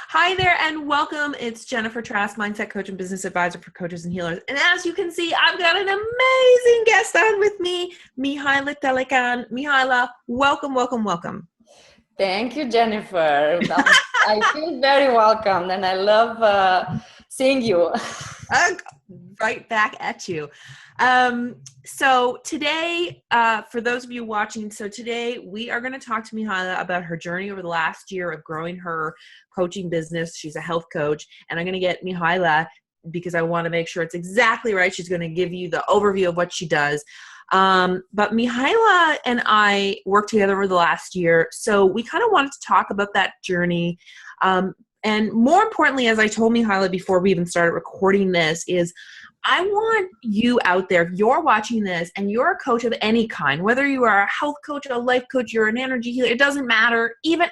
Hi there and welcome. It's Jennifer Trask, Mindset Coach and Business Advisor for Coaches and Healers. And as you can see, I've got an amazing guest on with me, Mihaela Telecan. Mihaela, welcome, welcome, welcome. Thank you, Jennifer. I feel very welcomed and I love seeing you. Right back at you. So today, for those of you watching, today we are going to talk to Mihaela about her journey over the last year of growing her coaching business. She's a health coach, and I'm going to get Mihaela because I want to make sure it's exactly right. She's going to give you the overview of what she does. But Mihaela and I worked together over the last year, so we kind of wanted to talk about that journey. And more importantly, as I told Mihaela before we even started recording this, is I want you out there, if you're watching this and you're a coach of any kind, whether you are a health coach, a life coach, you're an energy healer, it doesn't matter. Even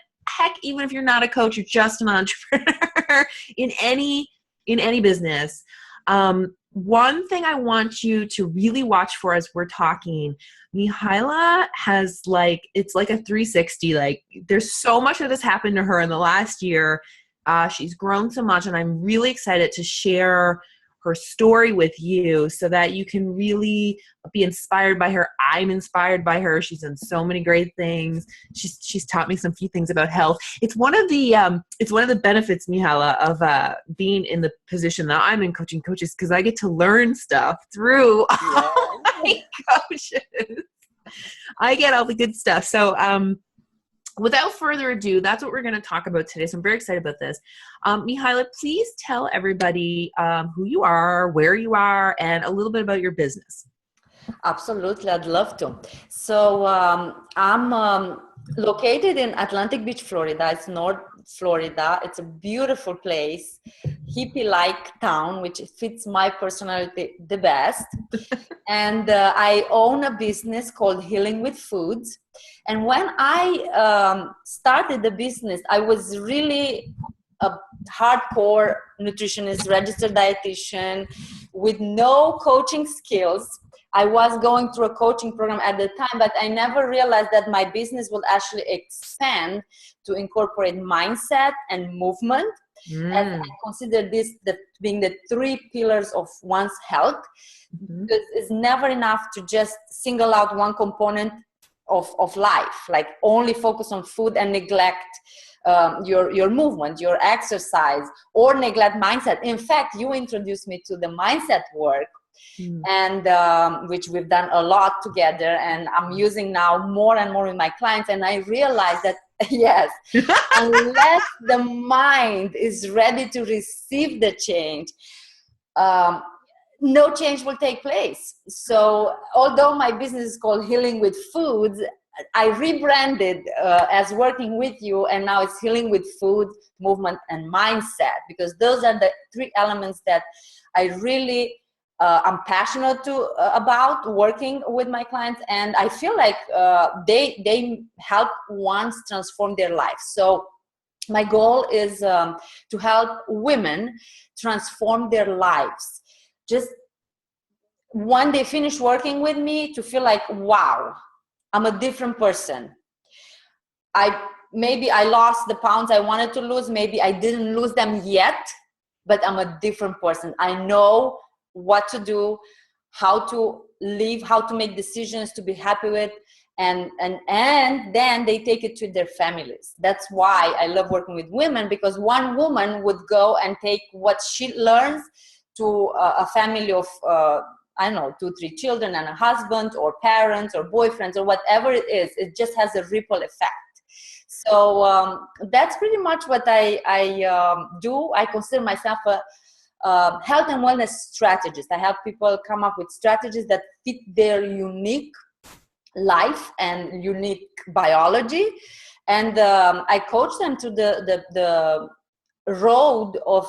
if you're not a coach, you're just an entrepreneur in any business. One thing I want you to really watch for as we're talking, Mihaela has it's like a 360. There's so much that has happened to her in the last year. She's grown so much, and I'm really excited to share her story with you so that you can really be inspired by her. I'm inspired by her. She's done so many great things. She's taught me some few things about health. It's one of the benefits, Mihaela, of being in the position that I'm in, coaching coaches, because I get to learn stuff through all my coaches. I get all the good stuff. So without further ado, that's what we're going to talk about today. So I'm very excited about this. Mihaela, please tell everybody who you are, where you are, and a little bit about your business. Absolutely, I'd love to. So I'm located in Atlantic Beach, Florida. It's North Florida. It's a beautiful place, hippie-like town, which fits my personality the best. And I own a business called Healing with Foods. And when I started the business, I was really a hardcore nutritionist, registered dietitian with no coaching skills. I was going through a coaching program at the time, but I never realized that my business would actually expand to incorporate mindset and movement. And I consider this being the three pillars of one's health. Because it's never enough to just single out one component of life, like only focus on food and neglect your movement, your exercise, or neglect mindset. In fact, you introduced me to the mindset work, and which we've done a lot together, and I'm using now more and more with my clients. And I realized that yes, unless the mind is ready to receive the change, no change will take place. So although my business is called Healing with Foods, I rebranded as working with you, and now it's Healing with Food, Movement, and Mindset, because those are the three elements that I really I'm passionate about working with my clients, and I feel like they help ones transform their life. So my goal is to help women transform their lives. Just when they finish working with me, to feel like, wow, I'm a different person. Maybe I lost the pounds I wanted to lose. Maybe I didn't lose them yet, but I'm a different person. I know what to do, how to live, how to make decisions to be happy with, and then they take it to their families. That's why I love working with women, because one woman would go and take what she learns to a family of 2-3 children and a husband or parents or boyfriends or whatever it is. It just has a ripple effect. So that's pretty much what I do. I consider myself a health and wellness strategist. I help people come up with strategies that fit their unique life and unique biology, and I coach them to the road or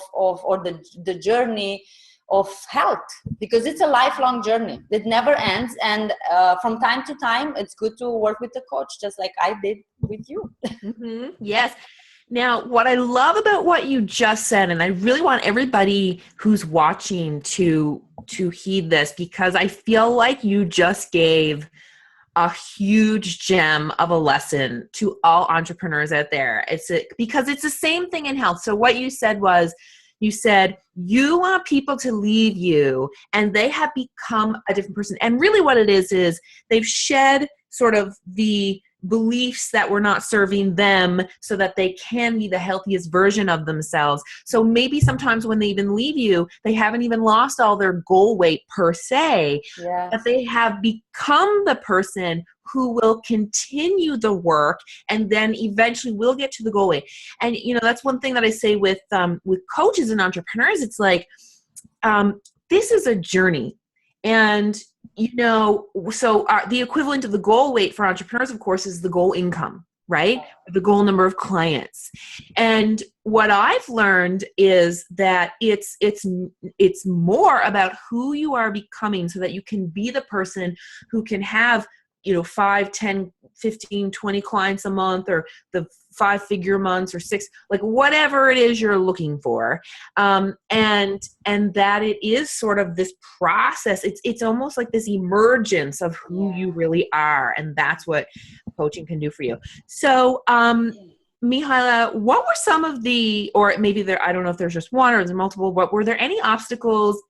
the journey of health, because it's a lifelong journey. It never ends, and from time to time it's good to work with a coach, just like I did with you. Yes. Now, what I love about what you just said, and I really want everybody who's watching to heed this, because I feel like you just gave a huge gem of a lesson to all entrepreneurs out there. Because it's the same thing in health. So what you said was, you said you want people to leave you and they have become a different person. And really what it is they've shed sort of the beliefs that were not serving them so that they can be the healthiest version of themselves. So maybe sometimes when they even leave you, they haven't even lost all their goal weight per se, but they have become the person who will continue the work and then eventually will get to the goal weight. And, that's one thing that I say with coaches and entrepreneurs. It's like, this is a journey. And, so the equivalent of the goal weight for entrepreneurs, of course, is the goal income, right? The goal number of clients. And what I've learned is that it's more about who you are becoming so that you can be the person who can have 5, 10, 15, 20 clients a month, or the 5-figure months, or 6, like whatever it is you're looking for. And that it is sort of this process. It's almost like this emergence of who you really are. And that's what coaching can do for you. So, Mihaela, what were some of or maybe I don't know if there's just one or there's multiple, but were there any obstacles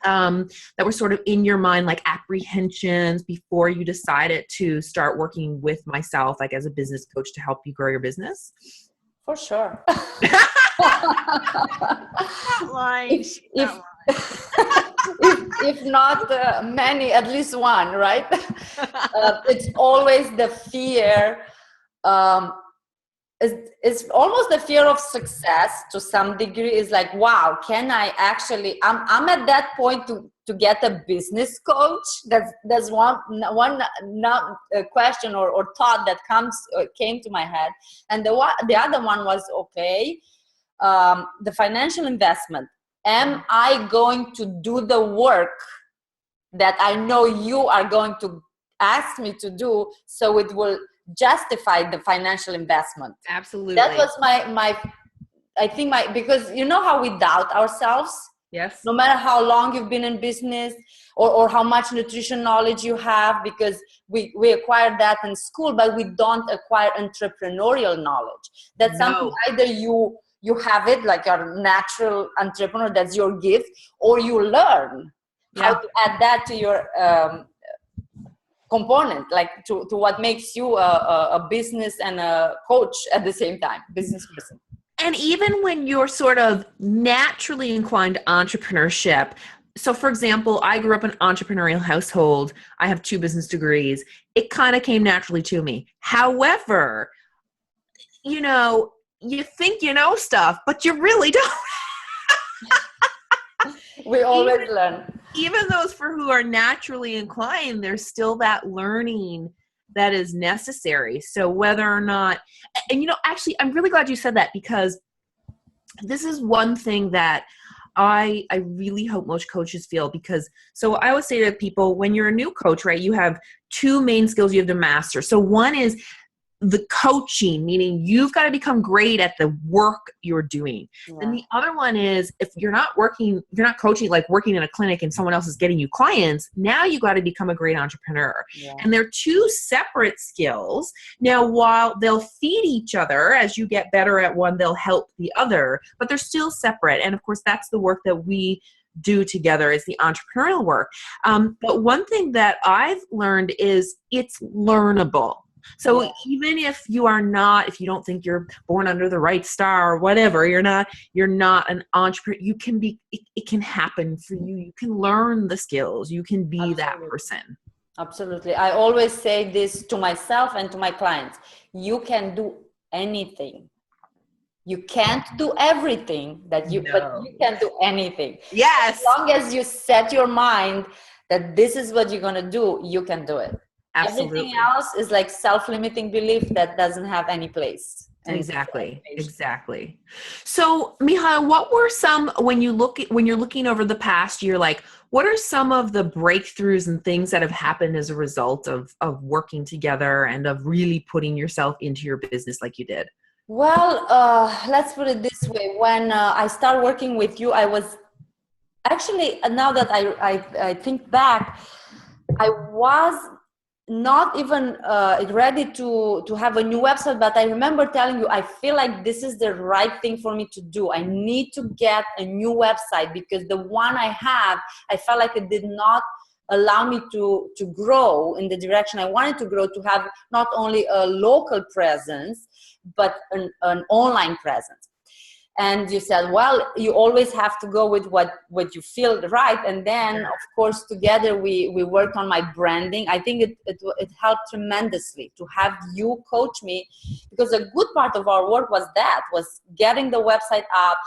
that were sort of in your mind, like apprehensions before you decided to start working with myself, like as a business coach, to help you grow your business? For sure. If not many, at least one, right? It's always the fear. It's almost the fear of success to some degree. Is like, wow, can I actually, I'm at that point to get a business coach. That's one question or thought that came to my head. And the other one was, okay, the financial investment. Am I going to do the work that I know you are going to ask me to do, so it will justify the financial investment? Absolutely. That was because you know how we doubt ourselves. Yes. No matter how long you've been in business or how much nutrition knowledge you have, because we acquired that in school, but we don't acquire entrepreneurial knowledge. That's something either you have it, like you're a natural entrepreneur, that's your gift, or you learn how to add that to your component, like to what makes you a business and a coach at the same time, business person. And even when you're sort of naturally inclined to entrepreneurship, so for example, I grew up in an entrepreneurial household. I have 2 business degrees. It kind of came naturally to me. However, you think you know stuff, but you really don't. We always learn. Even those who are naturally inclined, there's still that learning that is necessary. So whether or not, and actually, I'm really glad you said that, because this is one thing that I really hope most coaches feel, because so I always say to people, when you're a new coach, right, you have 2 main skills you have to master. So one is the coaching, meaning you've got to become great at the work you're doing. Yeah. And the other one is, if you're not coaching, like working in a clinic and someone else is getting you clients, now you got to become a great entrepreneur. Yeah. And they're 2 separate skills. Now, while they'll feed each other, as you get better at one, they'll help the other, but they're still separate. And of course, that's the work that we do together, is the entrepreneurial work. But one thing that I've learned is it's learnable. So even if you don't think you're born under the right star or whatever, you're not an entrepreneur, it can happen for you. You can learn the skills. You can be that person. Absolutely. I always say this to myself and to my clients. You can do anything. You can't do everything but you can do anything. Yes. As long as you set your mind that this is what you're going to do, you can do it. Absolutely. Everything else is like self-limiting belief that doesn't have any place. Exactly. So, Mihaela, what were some, when you're looking over the past year, like what are some of the breakthroughs and things that have happened as a result of working together and of really putting yourself into your business like you did? Well, let's put it this way. When I started working with you, I was actually, now that I think back, I was not even ready to have a new website, but I remember telling you, I feel like this is the right thing for me to do. I need to get a new website because the one I have, I felt like it did not allow me to grow in the direction I wanted to grow, to have not only a local presence, but an online presence. And you said, well, you always have to go with what you feel right. And then, of course, together we worked on my branding. I think it helped tremendously to have you coach me, because a good part of our work was getting the website up,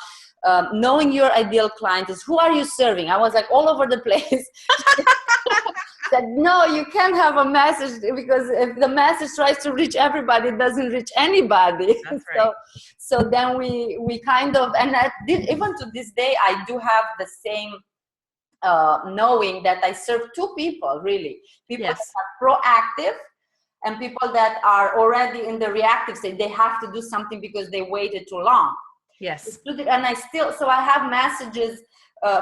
knowing your ideal client is, who are you serving? I was like all over the place. Said, no, you can't have a message, because if the message tries to reach everybody, it doesn't reach anybody. That's right. So then we kind of, and I did, even to this day, I do have the same knowing that I serve two people, really. People that are proactive and people that are already in the reactive state. They have to do something because they waited too long. Yes. And I have messages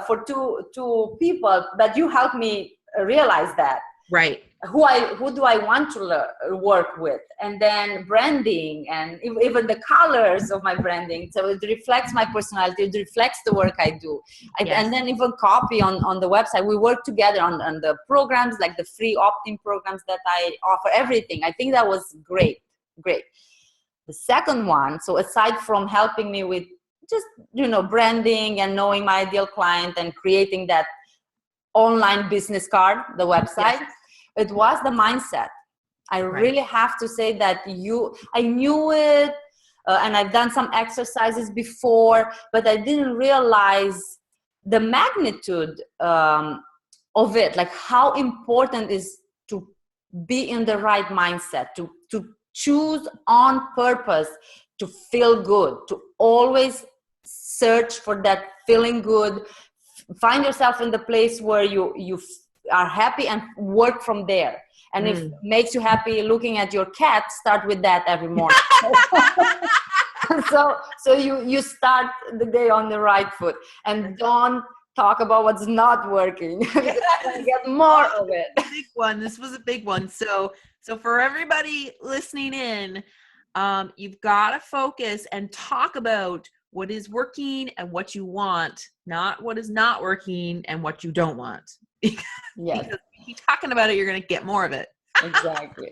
for two people, but you helped me realize that. Right. Who do I want to work with? And then branding, and even the colors of my branding. So it reflects my personality. It reflects the work I do. And then even copy on the website. We work together on the programs, like the free opt-in programs that I offer, everything. I think that was great. The second one, so aside from helping me with just, branding and knowing my ideal client and creating that online business card, the website, it was the mindset. I really have to say that I knew it, and I've done some exercises before, but I didn't realize the magnitude of it, like how important is to be in the right mindset, to choose on purpose, to feel good, to always search for that feeling good. Find yourself in the place where you are happy and work from there. And if it makes you happy looking at your cat, start with that every morning. so you start the day on the right foot, and don't talk about what's not working. Get more of it. Big one. This was a big one. So for everybody listening in, you've got to focus and talk about what is working and what you want, not what is not working and what you don't want. Because if you keep talking about it, you're going to get more of it. Exactly.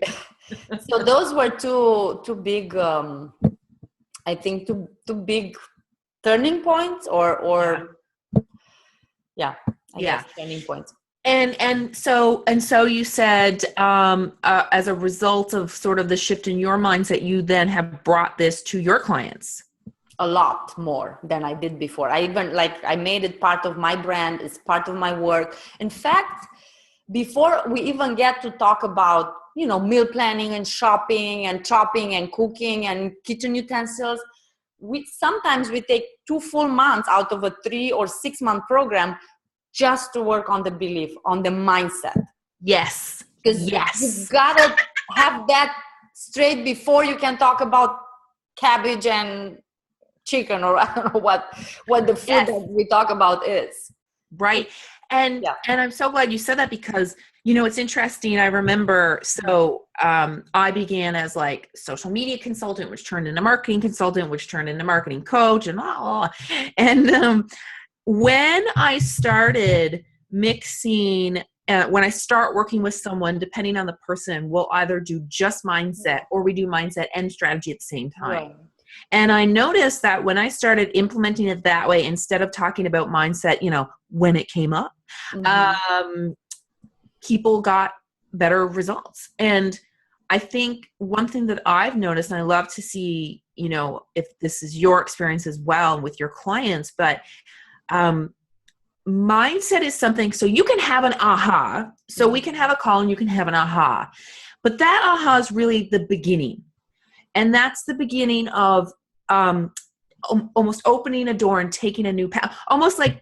So those were two big, I think two big turning points, or guess turning points. And so you said, as a result of sort of the shift in your mindset, you then have brought this to your clients. A lot more than I did before. I made it part of my brand. It's part of my work. In fact, before we even get to talk about, meal planning and shopping and chopping and cooking and kitchen utensils, sometimes we take 2 full months out of a 3 or 6 month program just to work on the belief, on the mindset. Yes. Because you gotta have that straight before you can talk about cabbage and chicken, or I don't know what the food that we talk about is. Right. And I'm so glad you said that, because it's interesting. I remember, I began as like social media consultant, which turned into marketing consultant, which turned into marketing coach, and and when I started mixing, when I start working with someone, depending on the person, we'll either do just mindset or we do mindset and strategy at the same time. Right. And I noticed that when I started implementing it that way, instead of talking about mindset, when it came up, people got better results. And I think one thing that I've noticed, and I love to see, if this is your experience as well with your clients, but mindset is something, so you can have an aha. So we can have a call and you can have an aha, but that aha is really the beginning. And that's the beginning of almost opening a door and taking a new path, almost like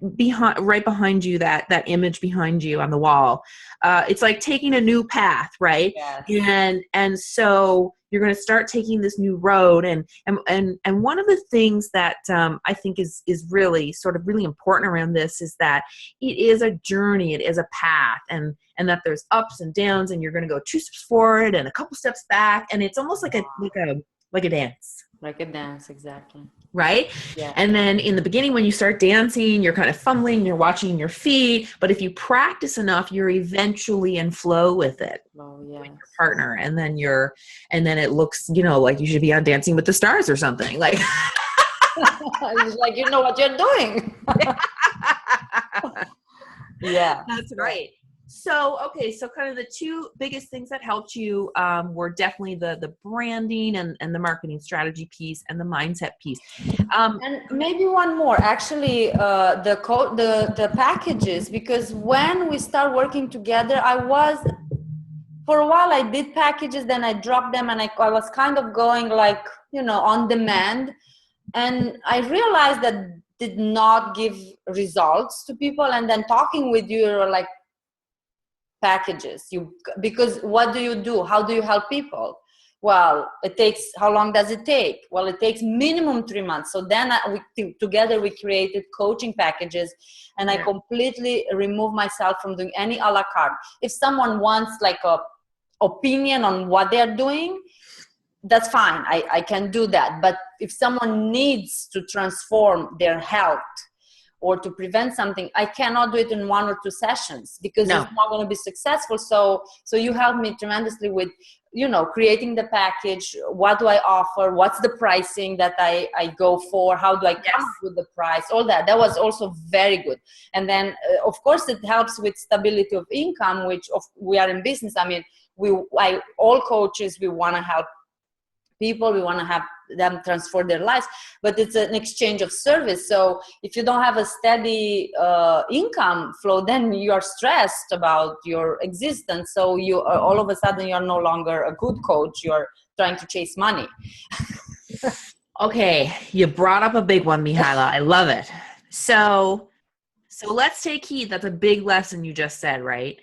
right behind you, that image behind you on the wall. It's like taking a new path, right? Yes. And so you're going to start taking this new road. And one of the things that I think is really sort of really important around this is that it is a journey, it is a path, and that there's ups and downs, and you're going to go 2 steps forward and a couple steps back, and it's almost like a dance. Like a dance, exactly. Right? Yeah. And then in the beginning, when you start dancing, you're kind of fumbling, you're watching your feet. But if you practice enough, you're eventually in flow with it. Oh, yeah. With your partner. And then it looks, like you should be on Dancing with the Stars or something. Like, it's like, you know what you're doing. Yeah. That's right. So, okay. So kind of the 2 biggest things that helped you were definitely the branding and the marketing strategy piece and the mindset piece. And maybe one more, actually, the packages, because when we start working together, for a while I did packages, then I dropped them, and I was kind of going like, on demand. And I realized that did not give results to people. And then talking with you, you're like, packages, because what do? How do you help people? Well, how long does it take? Well, it takes minimum 3 months. So then together we created coaching packages, and I completely removed myself from doing any a la carte. If someone wants like a opinion on what they're doing, that's fine. I can do that. But if someone needs to transform their health or to prevent something, I cannot do it in 1 or 2 sessions, because it's not going to be successful. So you helped me tremendously with, creating the package. What do I offer? What's the pricing that I go for? How do I come up with the price? All that. That was also very good. And then, of course, it helps with stability of income, which we are in business. I mean, all coaches, we want to help people, we want to have them transform their lives, but it's an exchange of service. So if you don't have a steady income flow, then you are stressed about your existence. So you are, all of a sudden, you're no longer a good coach. You're trying to chase money. Okay, you brought up a big one, Mihaela. I love it. So let's take heed. That's a big lesson you just said, right?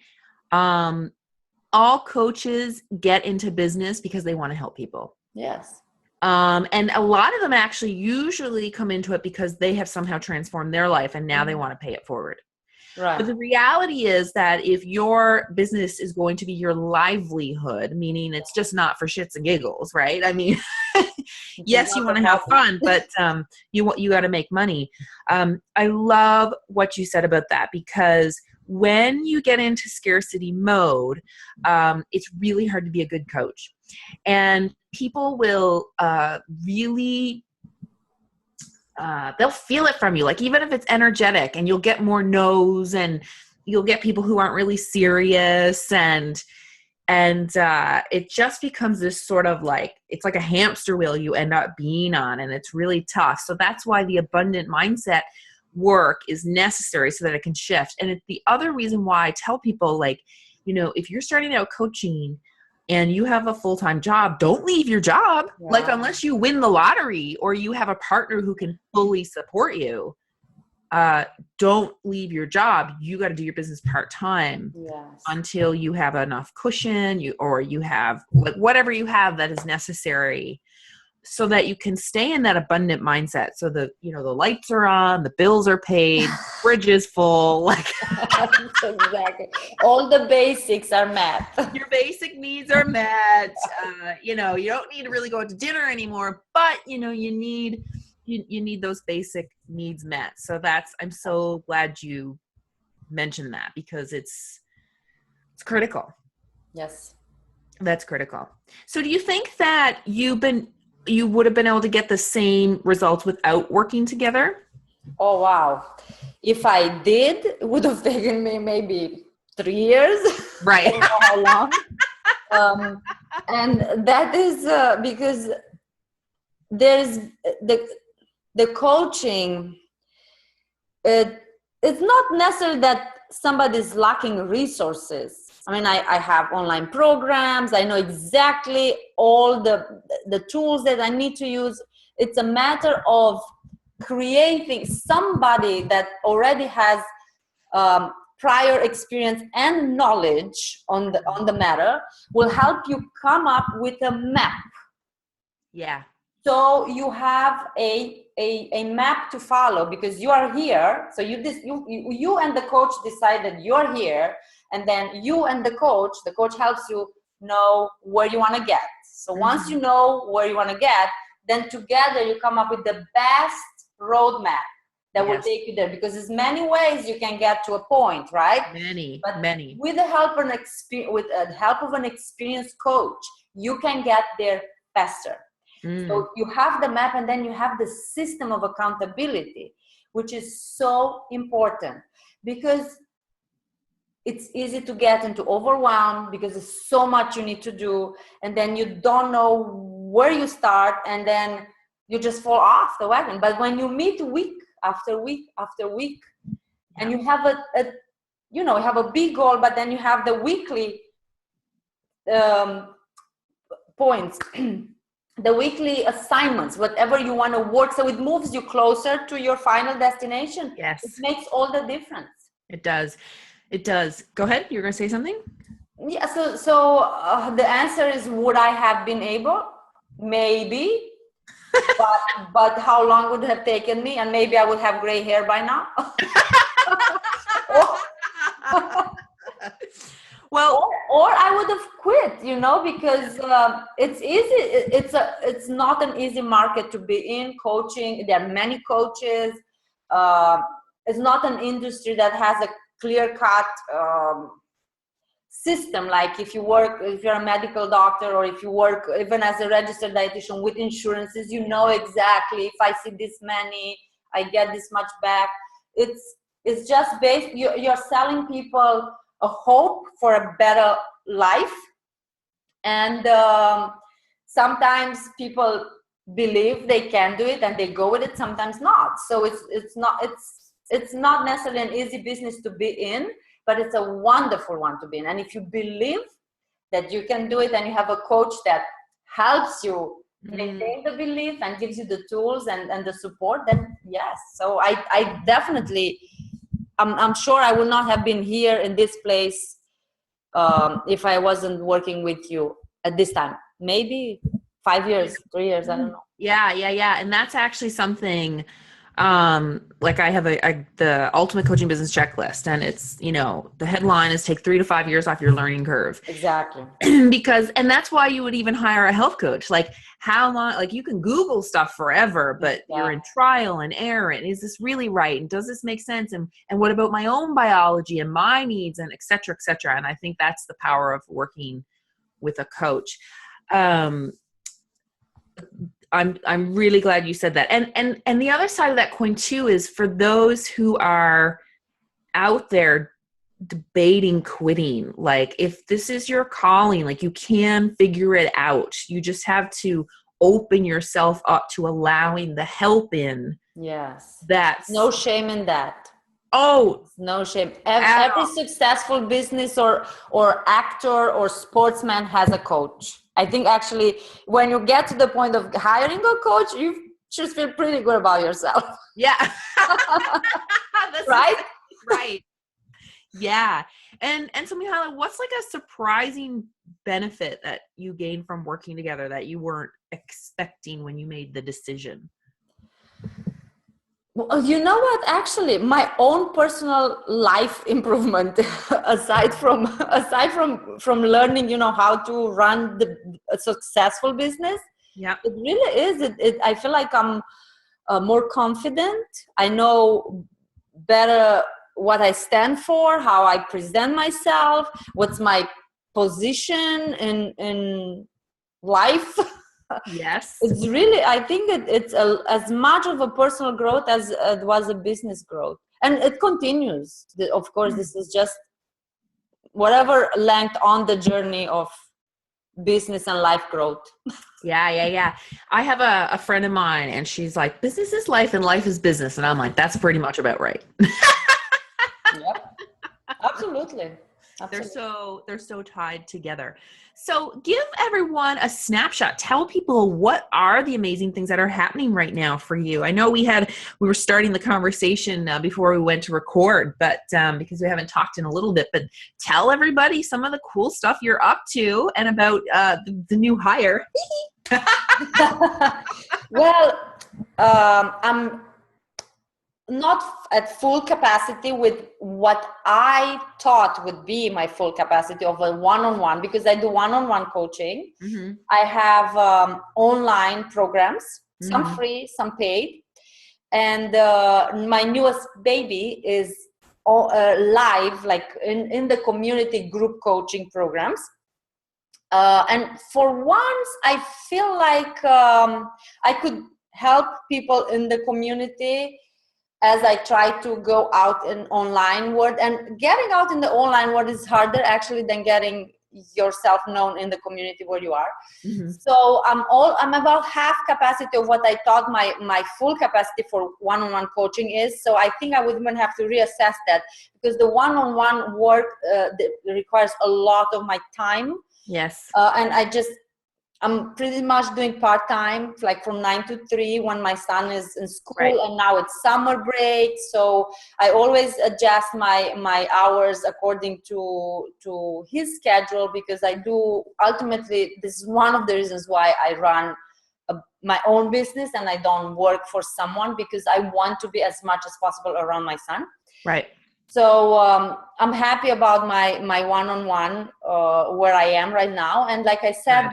All coaches get into business because they want to help people. Yes. And a lot of them actually usually come into it because they have somehow transformed their life and now they want to pay it forward. Right. But the reality is that if your business is going to be your livelihood, meaning it's just not for shits and giggles, right? I mean, yes, you want to have fun, but you got to make money. I love what you said about that, because when you get into scarcity mode, it's really hard to be a good coach. And people will really, they'll feel it from you. Like, even if it's energetic, and you'll get more no's, and you'll get people who aren't really serious, and it just becomes this sort of like, it's like a hamster wheel you end up being on, and it's really tough. So that's why the abundant mindset work is necessary, so that it can shift. And it's the other reason why I tell people, like, if you're starting out coaching and you have a full-time job, don't leave your job. Yeah. Like, unless you win the lottery or you have a partner who can fully support you, don't leave your job. You got to do your business part-time. Yes. Until you have enough cushion, you have whatever you have that is necessary, so that you can stay in that abundant mindset. So the lights are on, the bills are paid, fridge is full. Like, exactly. All the basics are met. Your basic needs are met. You don't need to really go out to dinner anymore, but you need those basic needs met. So I'm so glad you mentioned that, because it's critical. Yes. That's critical. So do you think that you would have been able to get the same results without working together? Oh, wow. If I did, it would have taken me maybe 3 years. Right. I don't know how long. And that is because there's the coaching. It's not necessarily that somebody's lacking resources. I mean, I have online programs. I know exactly all the tools that I need to use. It's a matter of creating somebody that already has prior experience and knowledge on the matter, will help you come up with a map Yeah. So you have a map to follow because you are here. So you and the coach decided you're here, and then you and the coach helps you know where you want to get. So once you know where you want to get, then together you come up with the best roadmap that will take you there, because there's many ways you can get to a point, right? Many. With the help of an experienced coach, you can get there faster. So you have the map, and then you have the system of accountability, which is so important, because it's easy to get into overwhelm because there's so much you need to do, and then you don't know where you start, and then you just fall off the wagon. But when you meet week after week after week, and you have you have a big goal, but then you have the weekly points, the weekly assignments, whatever you want to work, so it moves you closer to your final destination. Yes, it makes all the difference. It does. Go ahead, you're gonna say something. Yeah, so the answer is, would I have been able? Maybe. but how long would it have taken me? And maybe I would have gray hair by now. Well, or I would have quit, because it's easy. It's not an easy market to be in. Coaching, there are many coaches. It's not an industry that has a clear-cut system. Like if you're a medical doctor, or if you work even as a registered dietitian with insurances, exactly, if I see this many, I get this much back. It's just based, you're selling people a hope for a better life, and sometimes people believe they can do it and they go with it, sometimes not. So it's not necessarily an easy business to be in, but it's a wonderful one to be in. And if you believe that you can do it, and you have a coach that helps you maintain the belief and gives you the tools and the support, then yes. So I definitely, I'm sure I would not have been here in this place if I wasn't working with you at this time. Maybe 5 years, 3 years, I don't know. Yeah. And that's actually something, like I have the ultimate coaching business checklist, and it's, the headline is take 3 to 5 years off your learning curve. Exactly. And that's why you would even hire a health coach. Like, how long, like, you can Google stuff forever, but you're in trial and error. And is this really right? And does this make sense? And what about my own biology and my needs, and et cetera, et cetera. And I think that's the power of working with a coach. I'm really glad you said that. And the other side of that coin too is, for those who are out there debating quitting, like, if this is your calling, like, you can figure it out. You just have to open yourself up to allowing the help in. Yes. That's no shame in that. Oh, no shame. Every successful business or actor or sportsman has a coach. I think actually when you get to the point of hiring a coach, you should feel pretty good about yourself. Yeah. Right? Right. Yeah. And so, Mihaela, what's like a surprising benefit that you gained from working together that you weren't expecting when you made the decision? Well, you know what? Actually, my own personal life improvement, aside from learning, how to run a successful business. Yeah, it really is. I feel like I'm more confident. I know better what I stand for, how I present myself, what's my position in life. Yes. It's really, I think it's as much of a personal growth as it was a business growth. And it continues. Of course, this is just whatever length on the journey of business and life growth. Yeah. I have a friend of mine, and she's like, business is life and life is business. And I'm like, that's pretty much about right. Yep. Absolutely. They're so tied together. So give everyone a snapshot. Tell people, what are the amazing things that are happening right now for you? I know we were starting the conversation before we went to record, but because we haven't talked in a little bit, but tell everybody some of the cool stuff you're up to, and about the new hire. Well, I'm not at full capacity with what I thought would be my full capacity of a one-on-one, because I do one-on-one coaching. Mm-hmm. I have online programs, some Mm-hmm. free, some paid. And my newest baby is live, like in the community group coaching programs. And for once, I feel like I could help people in the community as I try to go out in online world. And getting out in the online world is harder actually than getting yourself known in the community where you are. Mm-hmm. So I'm about half capacity of what I thought my full capacity for one-on-one coaching is. So I think I would even have to reassess that, because the one-on-one work requires a lot of my time. Yes. And I'm pretty much doing part-time, like from 9 to 3 when my son is in school. Right. And now it's summer break. So I always adjust my hours according to his schedule, because I do, ultimately, this is one of the reasons why I run my own business and I don't work for someone, because I want to be as much as possible around my son. Right. So I'm happy about my one-on-one where I am right now. And like I said,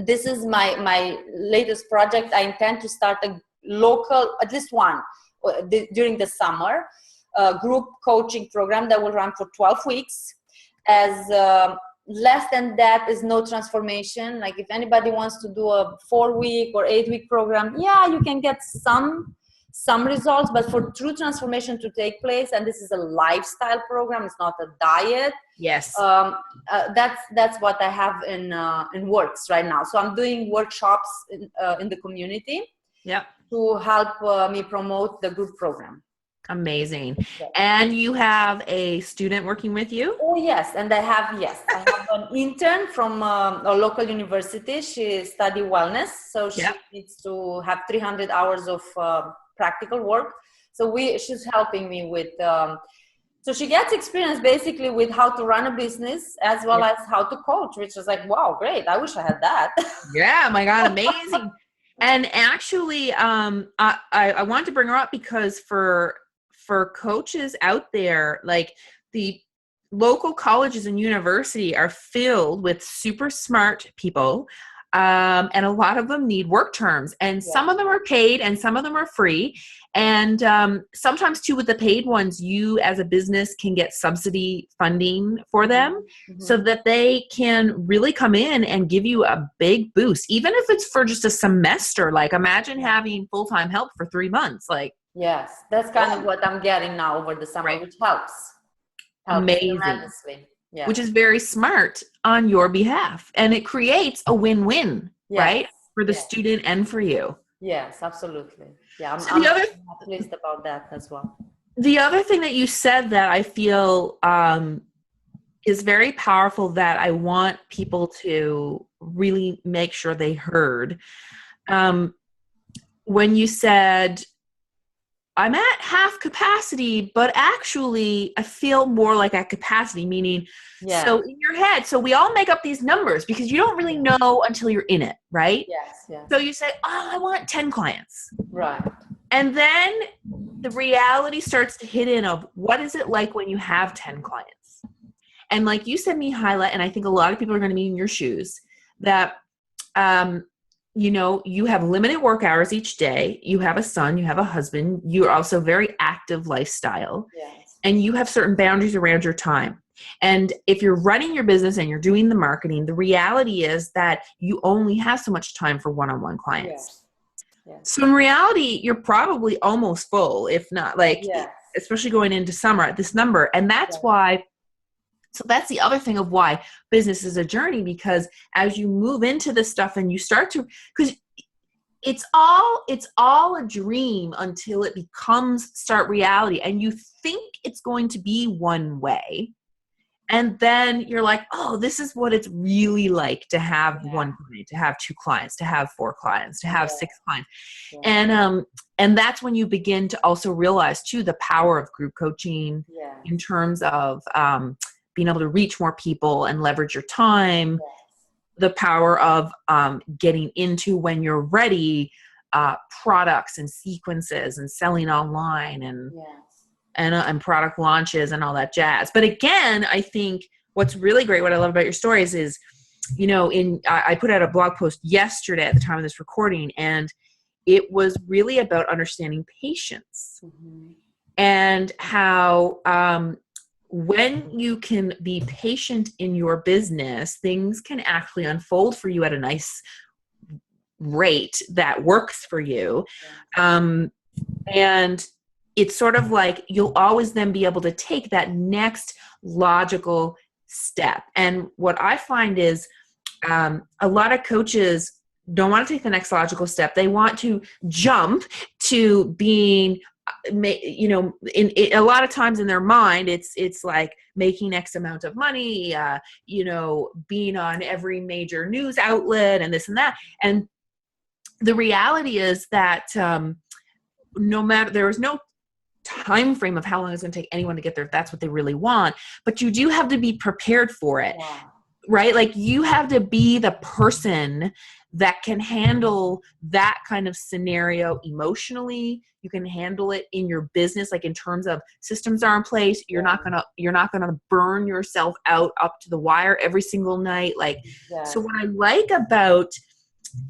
this is my latest project. I intend to start a local, at least one, during the summer, group coaching program that will run for 12 weeks. As less than that is no transformation. Like if anybody wants to do a 4-week or 8-week program, yeah, you can get some results, but for true transformation to take place, and this is a lifestyle program, it's not a diet. Yes. That's what I have in works right now. So I'm doing workshops in the community. Yep. To help me promote the group program. Amazing. Yes. And you have a student working with you? Oh yes, and I have an intern from a local university. She studied wellness, so she needs to have 300 hours of practical work. So she's helping me with. So she gets experience basically with how to run a business as well as how to coach, which is like, wow, great. I wish I had that. Yeah, my God, amazing. And actually, I want to bring her up because for coaches out there, like the local colleges and university are filled with super smart people. And a lot of them need work terms, and some of them are paid and some of them are free. And sometimes too, with the paid ones, you as a business can get subsidy funding for them so that they can really come in and give you a big boost, even if it's for just a semester. Like imagine having full-time help for 3 months. Like, yes, that's kind of what I'm getting now over the summer, which helps amazing tremendously. Yeah. Which is very smart on your behalf. And it creates a win-win, right? For the student and for you. Yes, absolutely. Yeah, I'm pleased about that as well. The other thing that you said that I feel is very powerful that I want people to really make sure they heard. When you said, I'm at half capacity, but actually I feel more like at capacity, meaning, so in your head, so we all make up these numbers because you don't really know until you're in it, right? Yes. So you say, oh, I want 10 clients. Right. And then the reality starts to hit in of what is it like when you have 10 clients? And like you said, Mihaela, and I think a lot of people are going to be in your shoes, that you have limited work hours each day. You have a son, you have a husband. You're also very active lifestyle. Yes. And you have certain boundaries around your time. And if you're running your business and you're doing the marketing, the reality is that you only have so much time for one-on-one clients. Yes. So in reality, you're probably almost full, if not especially going into summer at this number. And that's why. So that's the other thing of why business is a journey, because as you move into this stuff and you start to, because it's all a dream until it start reality, and you think it's going to be one way. And then you're like, oh, this is what it's really like to have one client, to have 2 clients, to have 4 clients, to have 6 clients. Yeah. And that's when you begin to also realize too, the power of group coaching in terms of, being able to reach more people and leverage your time. the power of getting into, when you're ready, products and sequences and selling online and product launches and all that jazz. But again, I think what's really great, what I love about your stories is, I put out a blog post yesterday at the time of this recording, and it was really about understanding patience and how when you can be patient in your business, things can actually unfold for you at a nice rate that works for you. And it's sort of like you'll always then be able to take that next logical step. And what I find is a lot of coaches don't want to take the next logical step. They want to jump to being, in a lot of times in their mind, it's like making X amount of money, being on every major news outlet and this and that. And the reality is that no matter, there is no time frame of how long it's going to take anyone to get there if that's what they really want, but you do have to be prepared for it. Yeah. Right? Like you have to be the person that can handle that kind of scenario emotionally. You can handle it in your business, like in terms of systems are in place. You're not gonna burn yourself out up to the wire every single night. Like, so what I like about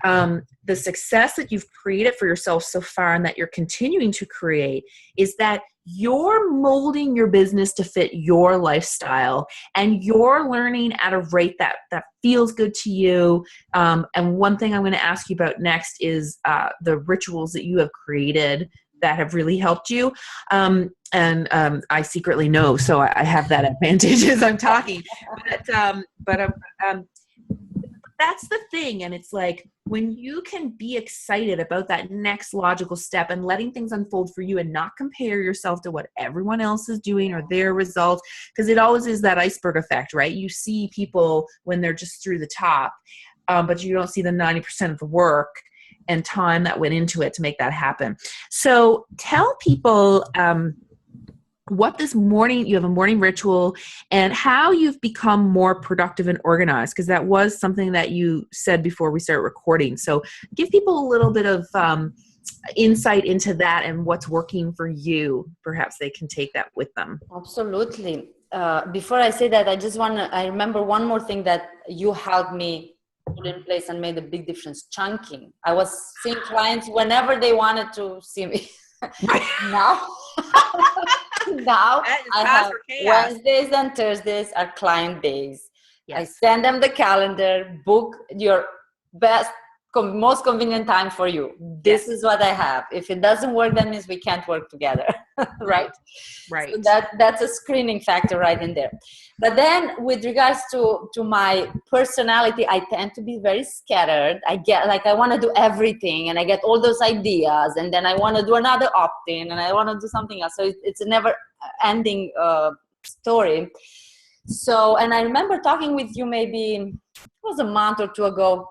the success that you've created for yourself so far and that you're continuing to create is that you're molding your business to fit your lifestyle, and you're learning at a rate that feels good to you. And one thing I'm going to ask you about next is the rituals that you have created that have really helped you. And I secretly know, so I have that advantage as I'm talking. But that's the thing. And it's like, when you can be excited about that next logical step and letting things unfold for you and not compare yourself to what everyone else is doing or their results, because it always is that iceberg effect, right? You see people when they're just through the top, but you don't see the 90% of the work and time that went into it to make that happen. So tell people what this morning, you have a morning ritual, and how you've become more productive and organized, because that was something that you said before we started recording. So give people a little bit of insight into that and what's working for you. Perhaps they can take that with them. Absolutely. Before I say that, I remember one more thing that you helped me put in place and made a big difference: chunking. I was seeing clients whenever they wanted to see me. Now I have Wednesdays and Thursdays are client days. Yes. I send them the calendar, book your best, most convenient time for you. This is what I have. If it doesn't work, that means we can't work together. Right. So that's a screening factor right in there. But then with regards to my personality, I tend to be very scattered. I want to do everything, and I get all those ideas, and then I want to do another opt-in, and I want to do something else. So it's a never ending story. So, and I remember talking with you, maybe it was a month or two ago.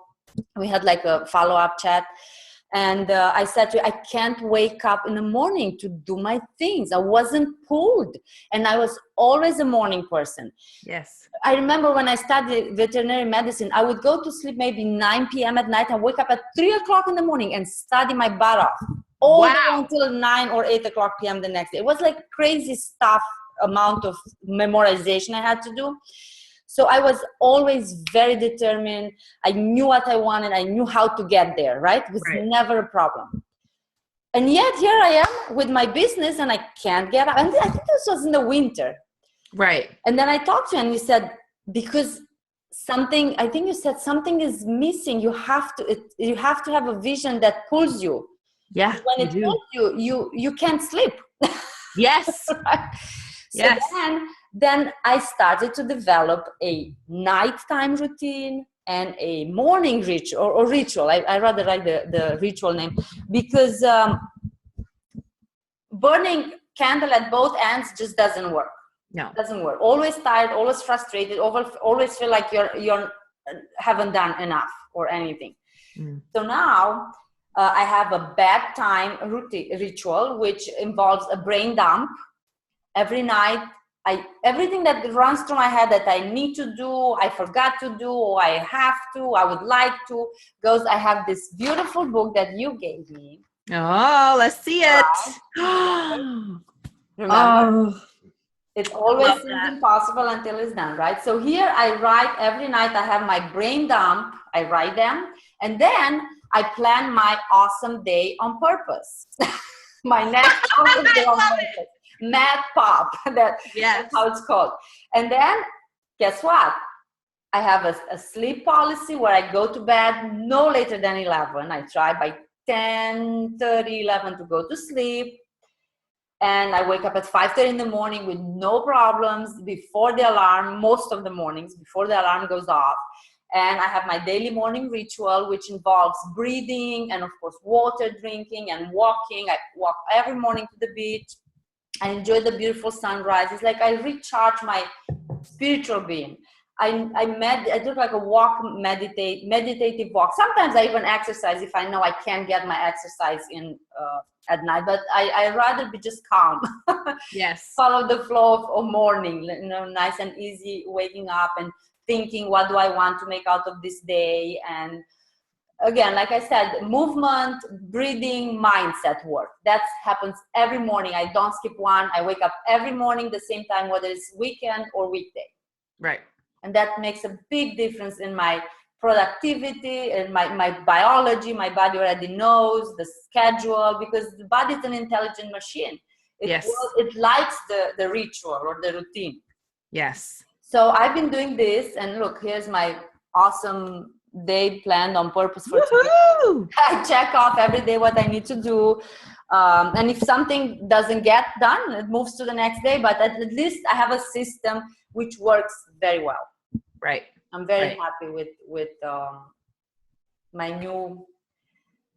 We had like a follow-up chat, and I said to you, I can't wake up in the morning to do my things. I wasn't pulled, and I was always a morning person. Yes. I remember when I studied veterinary medicine, I would go to sleep maybe 9 p.m. at night and wake up at 3 o'clock in the morning and study my butt off all the way until 9 or 8 o'clock p.m. the next day. It was like crazy stuff, amount of memorization I had to do. So I was always very determined. I knew what I wanted. I knew how to get there, right? It was never a problem. And yet here I am with my business and I can't get up. And I think this was in the winter. Right. And then I talked to you and you said, because something, I think you said something is missing. You have to have a vision that pulls you. Yeah. When it pulls you, you can't sleep. Yes. Right? So then I started to develop a nighttime routine and a morning ritual or ritual. I rather like the ritual name, because burning candle at both ends just doesn't work. No, it doesn't work. Always tired, always frustrated, always feel like you're haven't done enough or anything. So now I have a bedtime ritual, which involves a brain dump. Every night everything that runs through my head that I need to do, I forgot to do, or I have to, I would like to, goes, I have this beautiful book that you gave me. Oh, let's see it. Remember, Oh, it always seems impossible until it's done, right? So here I write every night. I have my brain dump. I write them. And then I plan my awesome day on purpose. My next awesome day on purpose. Mad Pop. That's how it's called. And then guess what? I have a sleep policy where I go to bed no later than 11. I try by 10:30, 11 to go to sleep. And I wake up at 5:30 in the morning with no problems before the alarm, most of the mornings before the alarm goes off. And I have my daily morning ritual, which involves breathing and of course water drinking and walking. I walk every morning to the beach. I enjoy the beautiful sunrise. It's like I recharge my spiritual being. I do like a walk, meditative walk. Sometimes I even exercise if I know I can't get my exercise in at night, but I rather be just calm. Yes. Follow the flow of morning, nice and easy, waking up and thinking, what do I want to make out of this day? And again, like I said, movement, breathing, mindset work. That happens every morning. I don't skip one. I wake up every morning the same time, whether it's weekend or weekday. Right. And that makes a big difference in my productivity and my biology. My body already knows the schedule, because the body is an intelligent machine. It likes the ritual or the routine. Yes. So I've been doing this, and look, here's my awesome day planned on purpose for today. I check off every day what I need to do. And if something doesn't get done, it moves to the next day. But at least I have a system which works very well. Right. I'm very happy with my new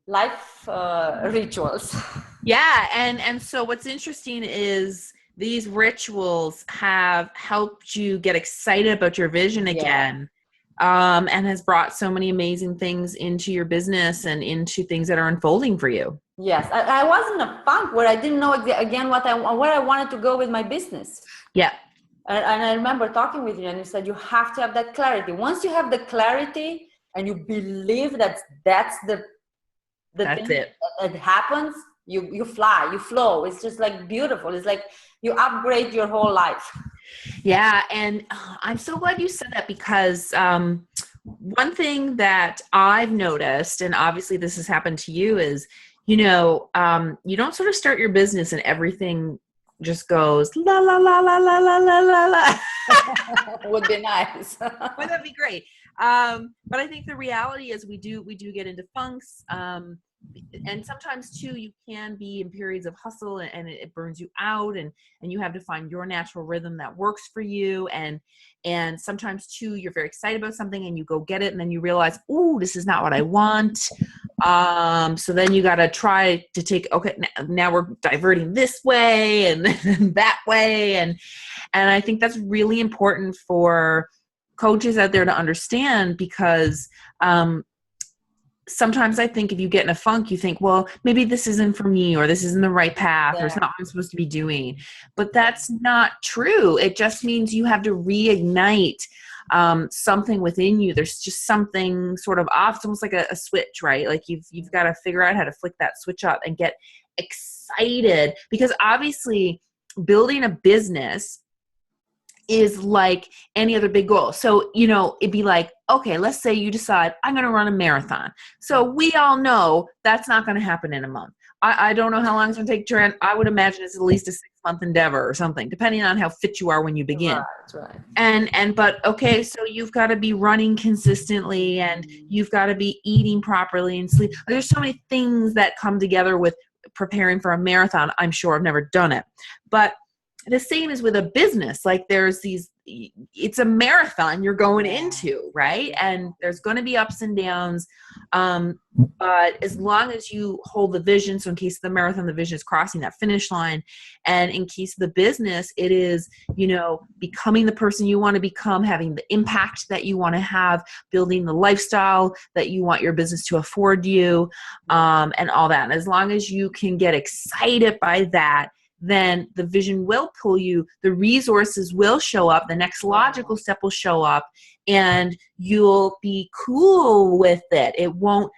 life rituals. Yeah. And so what's interesting is these rituals have helped you get excited about your vision again. And has brought so many amazing things into your business and into things that are unfolding for you. Yes. I was in a funk where I didn't know again where I wanted to go with my business. Yeah. And I remember talking with you, and you said you have to have that clarity. Once you have the clarity and you believe that's the thing that happens, you fly, you flow. It's just like beautiful. It's like you upgrade your whole life. Yeah. And I'm so glad you said that, because one thing that I've noticed, and obviously this has happened to you, is, you don't sort of start your business and everything just goes la la la la la la la la la. Would be nice. Wouldn't that be great? But I think the reality is we do get into funks. And sometimes too, you can be in periods of hustle and it burns you out, and you have to find your natural rhythm that works for you. And sometimes too, you're very excited about something and you go get it, and then you realize, oh, this is not what I want. So then you got to try to take, okay, now we're diverting this way and then that way. And I think that's really important for coaches out there to understand, because, sometimes I think if you get in a funk, you think, well, maybe this isn't for me, or this isn't the right path, or it's not what I'm supposed to be doing. But that's not true. It just means you have to reignite something within you. There's just something sort of off. It's almost like a switch, right? Like you've got to figure out how to flick that switch up and get excited, because obviously building a business is like any other big goal. So, it'd be like, okay, let's say you decide I'm going to run a marathon. So we all know that's not going to happen in a month. I don't know how long it's going to take to run. I would imagine it's at least a 6-month endeavor or something, depending on how fit you are when you begin. Right. But okay, so you've got to be running consistently, and you've got to be eating properly and sleep. There's so many things that come together with preparing for a marathon. I'm sure I've never done it, but the same is with a business. Like it's a marathon you're going into, right? And there's going to be ups and downs. But as long as you hold the vision, so in case of the marathon, the vision is crossing that finish line. And in case of the business, it is, becoming the person you want to become, having the impact that you want to have, building the lifestyle that you want your business to afford you, and all that. And as long as you can get excited by that, then the vision will pull you, the resources will show up, the next logical step will show up, and you'll be cool with it. It won't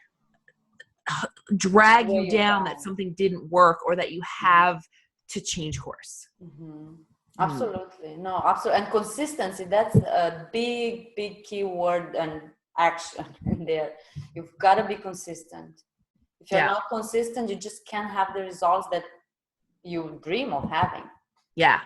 drag you down that something didn't work or that you have to change course. Absolutely. No, absolutely. And consistency, that's a big, big key word and action in there. You've got to be consistent. If you're not consistent, you just can't have the results that you dream of having. Yeah,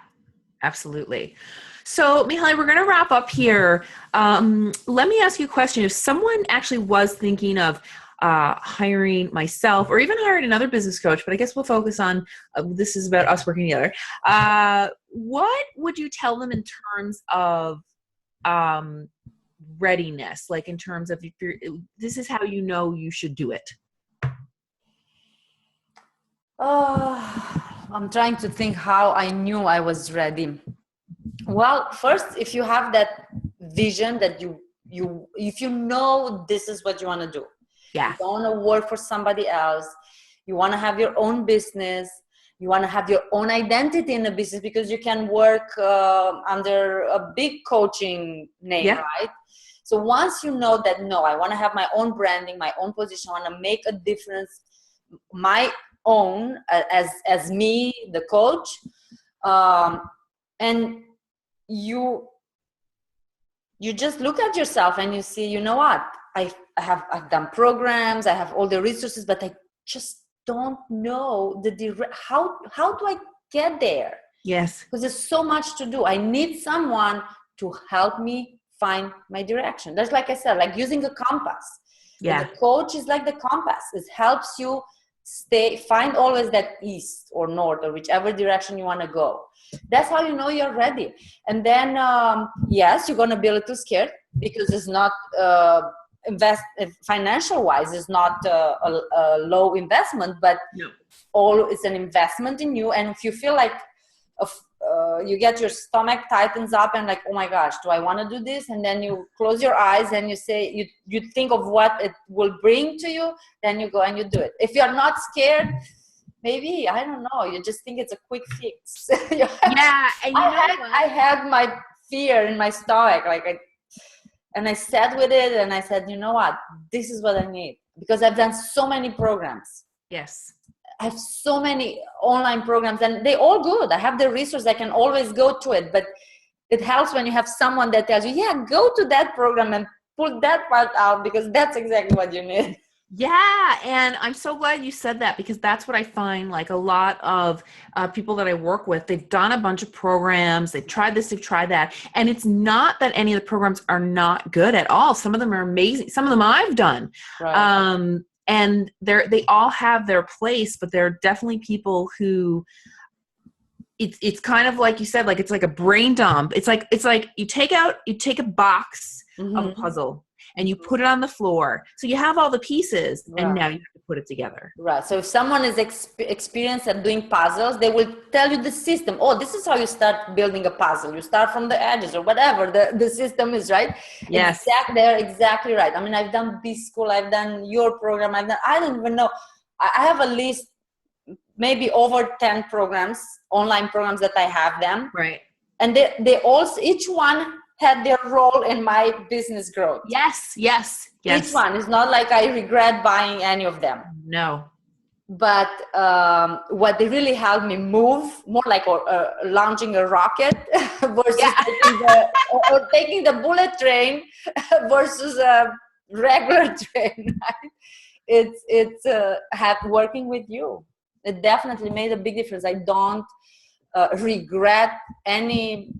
absolutely. So, Mihaela, we're going to wrap up here. Let me ask you a question. If someone actually was thinking of hiring myself or even hiring another business coach, but I guess we'll focus on, this is about us working together. What would you tell them in terms of readiness? Like in terms of, this is how you know you should do it. I'm trying to think how I knew I was ready. Well, first, if you have that vision that if you know this is what you want to do, you don't want to work for somebody else, you want to have your own business, you want to have your own identity in the business, because you can work under a big coaching name, right? So once you know that, no, I want to have my own branding, my own position, I want to make a difference, my own as me, the coach, and you just look at yourself and you see, you know what, I've done programs, I have all the resources, but I just don't know how do I get there? Yes, because there's so much to do. I need someone to help me find my direction. That's, like I said, like using a compass. Yeah. And the coach is like the compass. It helps you find always that east or north or whichever direction you want to go. That's how you know you're ready. And then yes, you're going to be a little scared because it's not financial wise, it's not a low investment, but it's an investment in you. And if you feel like you get your stomach tightens up and like, oh my gosh, do I want to do this? And then you close your eyes and you say, you think of what it will bring to you, then you go and you do it. If you're not scared, maybe, I don't know, you just think it's a quick fix. And I had my fear in my stomach, and I sat with it and I said, you know what, this is what I need, because I've done so many programs. Yes. I have so many online programs and they're all good. I have the resource. I can always go to it, but it helps when you have someone that tells you, yeah, go to that program and pull that part out, because that's exactly what you need. Yeah. And I'm so glad you said that, because that's what I find, like a lot of people that I work with, they've done a bunch of programs, they've tried this, they've tried that. And it's not that any of the programs are not good at all. Some of them are amazing. Some of them I've done. Right. And they all have their place, but there are definitely people who it's kind of like you said, like it's like a brain dump. It's like you take a box of a puzzle and you put it on the floor. So you have all the pieces, and now you have to put it together. Right. So if someone is experienced at doing puzzles, they will tell you the system. Oh, this is how you start building a puzzle. You start from the edges or whatever the system is, right? Yes. They're exactly right. I mean, I've done B-School, I've done your program, I don't even know. I have at least maybe over 10 programs, online programs that I have them. Right. And they also, each one had their role in my business growth. Yes. Each one. Is not like I regret buying any of them. No. But what they really helped me move, more like launching a rocket versus taking the bullet train versus a regular train. Right? It's working with you. It definitely made a big difference. I don't regret any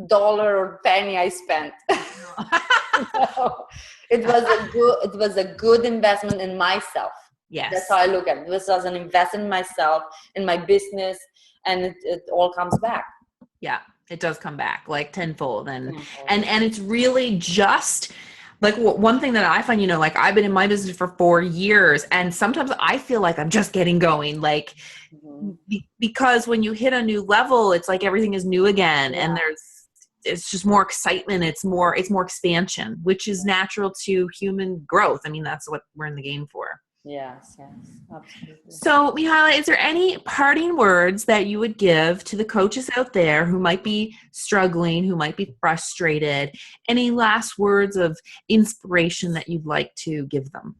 dollar or penny I spent. No. It was a good investment in myself. Yes. That's how I look at it. This was an investment in myself, in my business, and it all comes back. Yeah, it does come back like tenfold. And it's really just like one thing that I find, like I've been in my business for 4 years, and sometimes I feel like I'm just getting going, like because when you hit a new level, it's like everything is new again, and it's just more excitement. It's more expansion, which is natural to human growth. I mean, that's what we're in the game for. Yes, absolutely. So, Mihaela, is there any parting words that you would give to the coaches out there who might be struggling, who might be frustrated? Any last words of inspiration that you'd like to give them?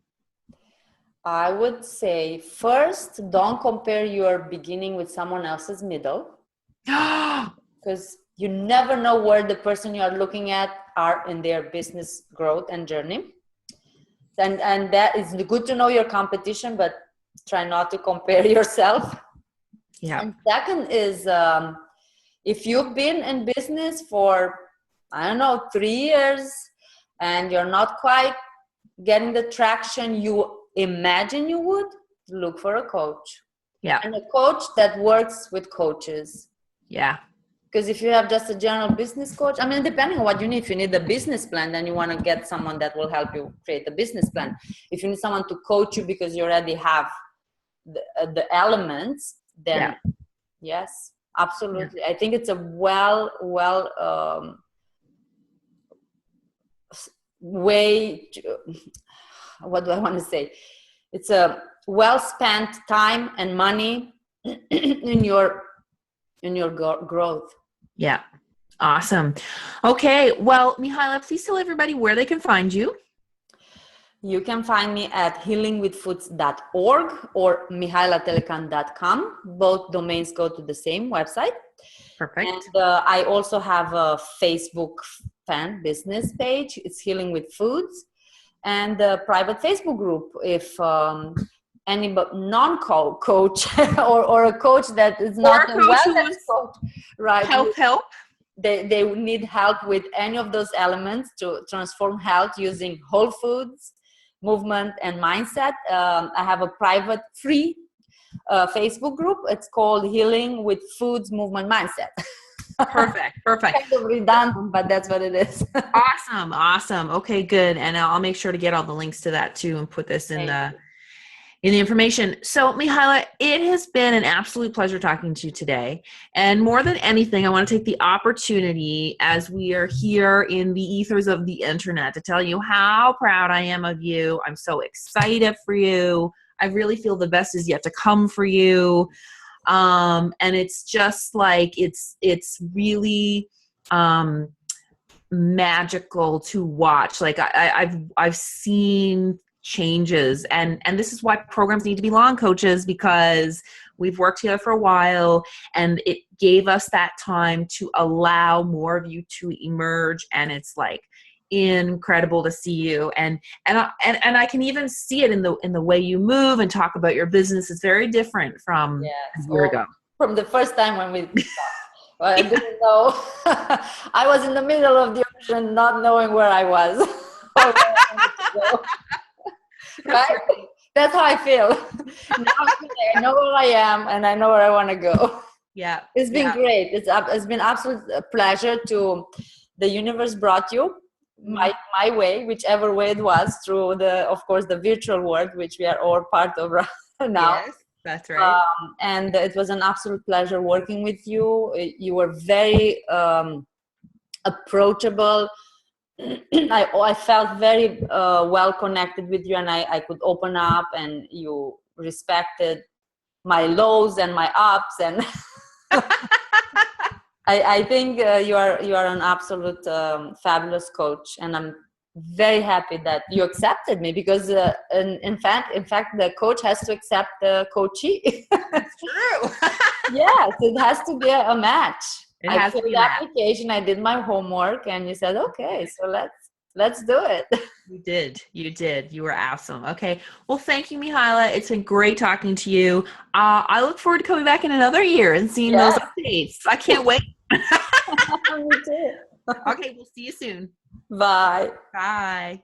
I would say first, don't compare your beginning with someone else's middle, because you never know where the person you are looking at are in their business growth and journey. And that is good to know your competition, but try not to compare yourself. Yeah. And second is, if you've been in business for, I don't know, 3 years and you're not quite getting the traction you imagine you would, look for a coach. Yeah. And a coach that works with coaches. Yeah. Because if you have just a general business coach, I mean, depending on what you need, if you need a business plan, then you want to get someone that will help you create a business plan. If you need someone to coach you because you already have the elements, then yes, absolutely. Yeah. I think it's a way to, what do I want to say? It's a well spent time and money in your growth. Yeah. Awesome. Okay. Well, Mihaela, please tell everybody where they can find you. You can find me at healingwithfoods.org or mihaelatelecan.com. Both domains go to the same website. Perfect. And I also have a Facebook fan business page. It's Healing with Foods. And a private Facebook group if any non-coach or a coach that is not a wellness coach, right? Help. They need help with any of those elements to transform health using whole foods, movement, and mindset. I have a private free Facebook group. It's called Healing with Foods, Movement, Mindset. Perfect. Kind of redundant, but that's what it is. Awesome. Okay, good. And I'll make sure to get all the links to that too and put this in the information. So, Mihaela, it has been an absolute pleasure talking to you today. And more than anything, I want to take the opportunity as we are here in the ethers of the internet to tell you how proud I am of you. I'm so excited for you. I really feel the best is yet to come for you. And it's just like, it's really, magical to watch. Like I've seen changes, and this is why programs need to be long, coaches, because we've worked together for a while and it gave us that time to allow more of you to emerge. And it's like incredible to see you, and I can even see it in the way you move and talk about your business. It's very different from a year ago. From the first time when we talked. Well, I didn't know. I was in the middle of the ocean, not knowing where I was or where I wanted to go. Right? That's how I feel. Now I know where I am and I know where I want to go. Yeah. It's been great. It's been absolute pleasure to the universe brought you my way, whichever way it was, through of course, the virtual world, which we are all part of right now. Yes, that's right. And it was an absolute pleasure working with you. You were very approachable. I felt very well connected with you, and I could open up, and you respected my lows and my ups, and I think you are an absolute fabulous coach, and I'm very happy that you accepted me, because in fact the coach has to accept the coachee. That's true. Yes, it has to be a match. I filled the application, I did my homework, and you said, okay, so let's do it. You did. You were awesome. Okay. Well, thank you, Mihaela. It's been great talking to you. I look forward to coming back in another year and seeing those updates. I can't wait. Me too. Okay. We'll see you soon. Bye. Bye.